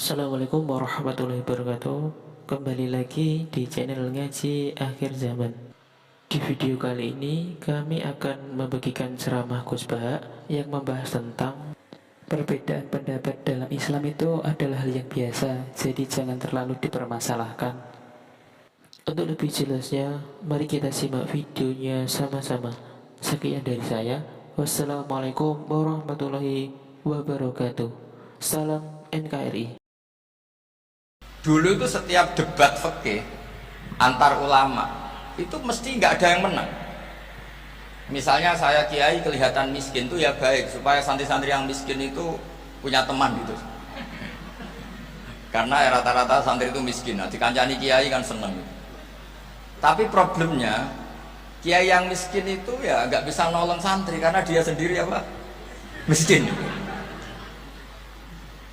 Assalamualaikum warahmatullahi wabarakatuh. Kembali lagi di channel Ngaji Akhir Zaman. Di video kali ini kami akan membagikan ceramah khutbah yang membahas tentang perbedaan pendapat dalam Islam itu adalah hal yang biasa, jadi jangan terlalu dipermasalahkan. Untuk lebih jelasnya, mari kita simak videonya sama-sama. Sekian dari saya. Wassalamualaikum warahmatullahi wabarakatuh. Salam NKRI. Dulu itu setiap debat fikih antar ulama itu mesti nggak ada yang menang. Misalnya saya kiai kelihatan miskin itu ya baik supaya santri-santri yang miskin itu punya teman gitu. Karena rata-rata santri itu miskin, nah dikancani kiai kan seneng gitu. Tapi problemnya kiai yang miskin itu ya nggak bisa nolong santri karena dia sendiri apa miskin.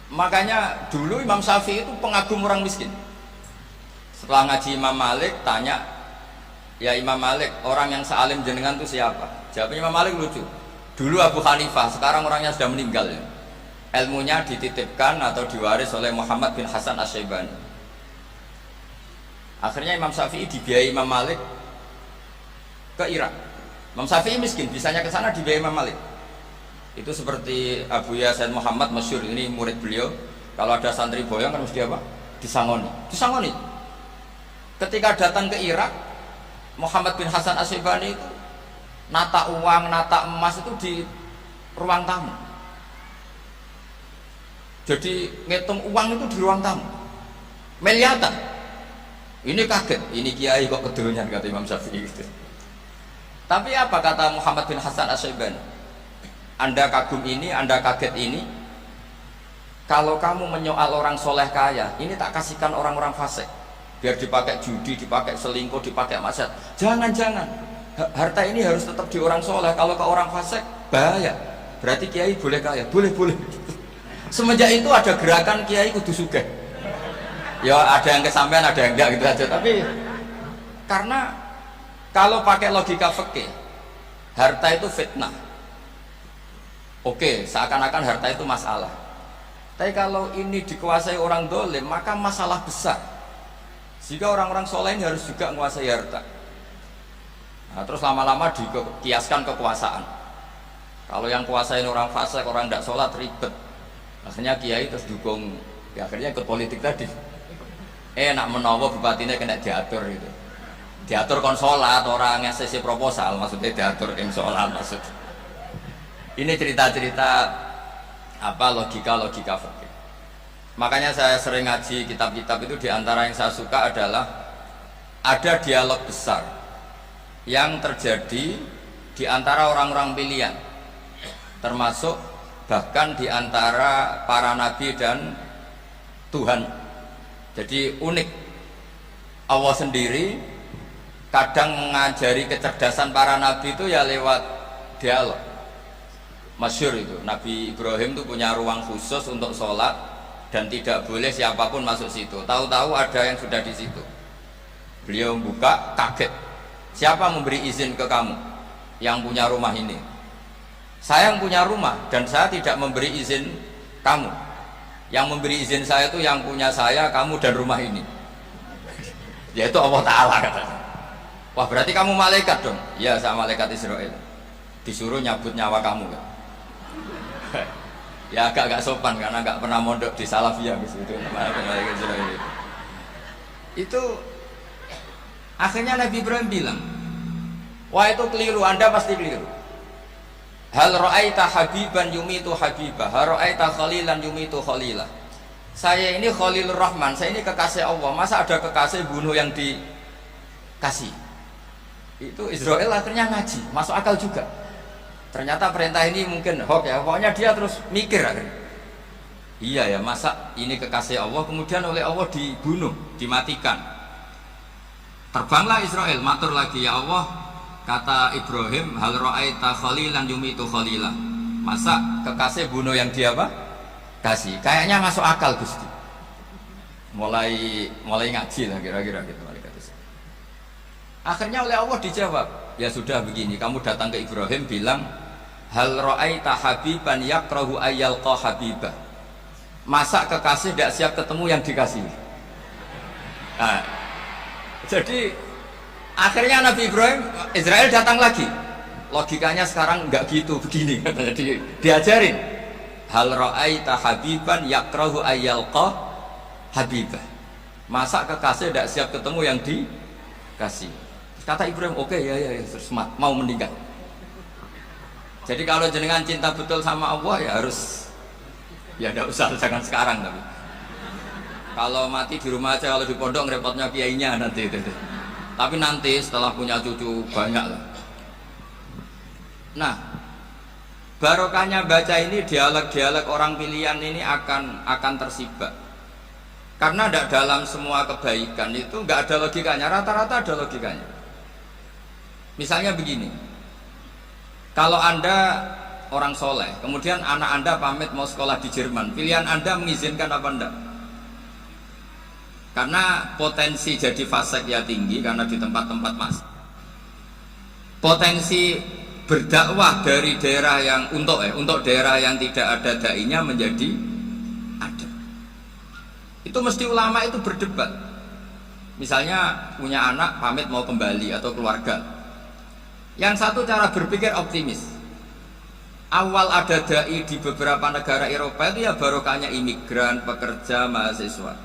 Makanya dulu Imam Syafi'i itu pengagum orang miskin. Setelah ngaji Imam Malik tanya, ya Imam Malik, orang yang sealim jenengan itu siapa? Jawabnya Imam Malik lucu. Dulu Abu Hanifah, sekarang orangnya sudah meninggal ya. Ilmunya dititipkan atau diwaris oleh Muhammad bin Hasan Asy-Syaibani. Akhirnya Imam Syafi'i dibiayai Imam Malik ke Irak. Imam Syafi'i miskin, bisanya ke sana dibiayai Imam Malik. Itu seperti Abu Yasin Muhammad masyhur, ini murid beliau. Kalau ada santri boyong kan mesti apa? Disangoni. Ketika datang ke Irak, Muhammad bin Hasan Asy-Syaibani itu nata uang, nata emas itu di ruang tamu. Jadi ngitung uang itu di ruang tamu. Miliatan. Ini kaget, ini kiai kok kedonyan kata Imam Syafi'i gitu. Tapi apa kata Muhammad bin Hasan Asy-Syaibani? Anda kagum ini, Anda kaget ini. Kalau kamu menyoal orang soleh kaya, ini tak kasihkan orang-orang fasik, biar dipakai judi, dipakai selingkuh, dipakai maksiat. Jangan-jangan, harta ini harus tetap di orang soleh. Kalau ke orang fasik, bahaya. Berarti kiai boleh kaya, boleh. Semenjak itu ada gerakan kiai kudu sugih. Ya ada yang kesampaian, ada yang enggak gitu aja. Tapi karena kalau pakai logika fikih, harta itu fitnah. Oke, seakan-akan harta itu masalah. Tapi kalau ini dikuasai orang dolim, maka masalah besar. Jika orang-orang soleh ini harus juga menguasai harta. Nah, terus lama-lama dikiaskan kekuasaan. Kalau yang kuasain orang fasik, orang tidak sholat ribet. Akhirnya kiai terus dukung, ya akhirnya ikut politik tadi. Nak menawa bupatinya kena diatur gitu. Diatur kon sholat, orang yang sesi proposal, maksudnya diatur yang sholat maksudnya. Ini cerita-cerita apa logika fikih. Makanya saya sering ngaji kitab-kitab itu, diantara yang saya suka adalah ada dialog besar yang terjadi di antara orang-orang pilihan, termasuk bahkan di antara para nabi dan Tuhan. Jadi unik, Allah sendiri kadang mengajari kecerdasan para nabi itu ya lewat dialog. Masyhur itu, Nabi Ibrahim itu punya ruang khusus untuk sholat dan tidak boleh siapapun masuk situ. Tahu-tahu ada yang sudah di situ. Beliau buka, kaget. Siapa memberi izin ke kamu yang punya rumah ini? Saya yang punya rumah dan saya tidak memberi izin kamu. Yang memberi izin saya itu yang punya saya, kamu dan rumah ini. Yaitu Allah Ta'ala katanya. Wah berarti kamu malaikat dong? Ya saya malaikat Israel. Disuruh nyabut nyawa kamu kan? Ya agak sopan karena nggak pernah mondok di Salafiyah gitu. Itu akhirnya Nabi Ibrahim bilang, wah itu keliru, Anda pasti keliru. Hal ra'aita habiban yumitu habibah, hal ra'aita khalilan yumitu khalilah. Saya ini Khalilur Rahman, saya ini kekasih Allah. Masa ada kekasih bunuh yang dikasih? Itu Israel akhirnya ngaji, masuk akal juga. Ternyata perintah ini mungkin hoax ya, pokoknya dia terus mikir akhirnya. Iya ya, masa ini kekasih Allah kemudian oleh Allah dibunuh, dimatikan. Terbanglah Israel, matur lagi, ya Allah, kata Ibrahim, hal ra'aita khalilan yumitu khalilah. Masa kekasih bunuh yang dia apa? Kasih. Kayaknya masuk akal Gusti. Mulai ngaji lah kira-kira gitu. Akhirnya oleh Allah dijawab, ya sudah begini, kamu datang ke Ibrahim bilang, hal ra'aita habiban yakrahu ayyalqa habibah. Masa kekasih tidak siap ketemu yang dikasih. Nah, jadi akhirnya Nabi Ibrahim, Israel datang lagi. Logikanya sekarang nggak gitu, begini. Jadi diajarin. Hal ra'aita habiban yakrahu ayyalqa habibah. Masa kekasih tidak siap ketemu yang dikasih. Kata Ibrahim, oke, ya, terus mau meninggal. Jadi kalau jenengan cinta betul sama Allah ya harus, ya tidak usah, jangan sekarang tapi. Kalau mati di rumah aja, kalau di pondok ngerepotnya kiainya nanti itu. Tapi nanti setelah punya cucu banyak lah. Nah, barokahnya baca ini, dialog-dialog orang pilihan ini akan tersibak. Karena tidak dalam semua kebaikan itu nggak ada logikanya, rata-rata ada logikanya. Misalnya begini, kalau Anda orang soleh, kemudian anak Anda pamit mau sekolah di Jerman, pilihan Anda mengizinkan apa enggak? Karena potensi jadi fasik ya tinggi, karena di tempat-tempat mas. Potensi berdakwah dari daerah yang untuk daerah yang tidak ada dai-nya menjadi ada. Itu mesti ulama itu berdebat. Misalnya punya anak pamit mau kembali atau keluarga. Yang satu cara berpikir optimis. Awal ada dai di beberapa negara Eropa itu ya barokahnya imigran, pekerja, mahasiswa.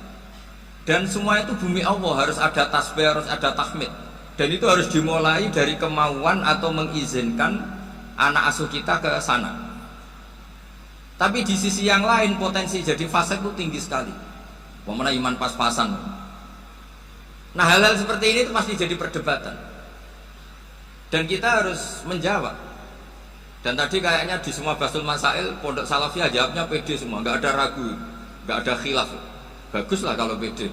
Dan semua itu bumi Allah, harus ada tasbih, harus ada tahmid. Dan itu harus dimulai dari kemauan atau mengizinkan anak asuh kita ke sana. Tapi di sisi yang lain potensi jadi fasik itu tinggi sekali. Pemana iman pas-pasan. Nah hal-hal seperti ini itu pasti jadi perdebatan. Dan kita harus menjawab. Dan tadi kayaknya di semua Basul Masail Pondok Salafiyah jawabnya pede semua, nggak ada ragu, nggak ada khilaf. Baguslah kalau pede.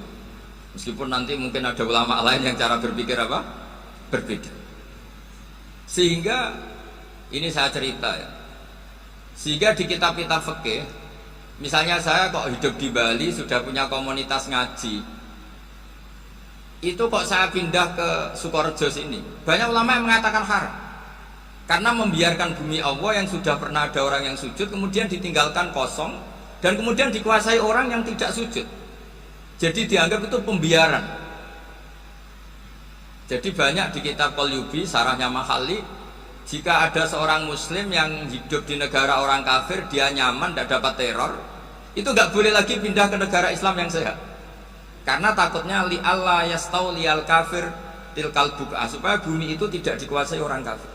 Meskipun nanti mungkin ada ulama lain yang cara berpikir apa? Berbeda. Sehingga ini saya cerita ya. Sehingga di kitab-kitab fikih, misalnya saya kok hidup di Bali sudah punya komunitas ngaji. Itu kok saya pindah ke Sukorejo sini, banyak ulama yang mengatakan haram karena membiarkan bumi Allah yang sudah pernah ada orang yang sujud kemudian ditinggalkan kosong dan kemudian dikuasai orang yang tidak sujud, jadi dianggap itu pembiaran. Jadi banyak di kitab Qalyubi, sarahnya Mahali, jika ada seorang muslim yang hidup di negara orang kafir, dia nyaman, tidak dapat teror, itu nggak boleh lagi pindah ke negara Islam yang sehat. Karena takutnya li Allah yastau liyal kafir tilkal buka, supaya bumi itu tidak dikuasai orang kafir.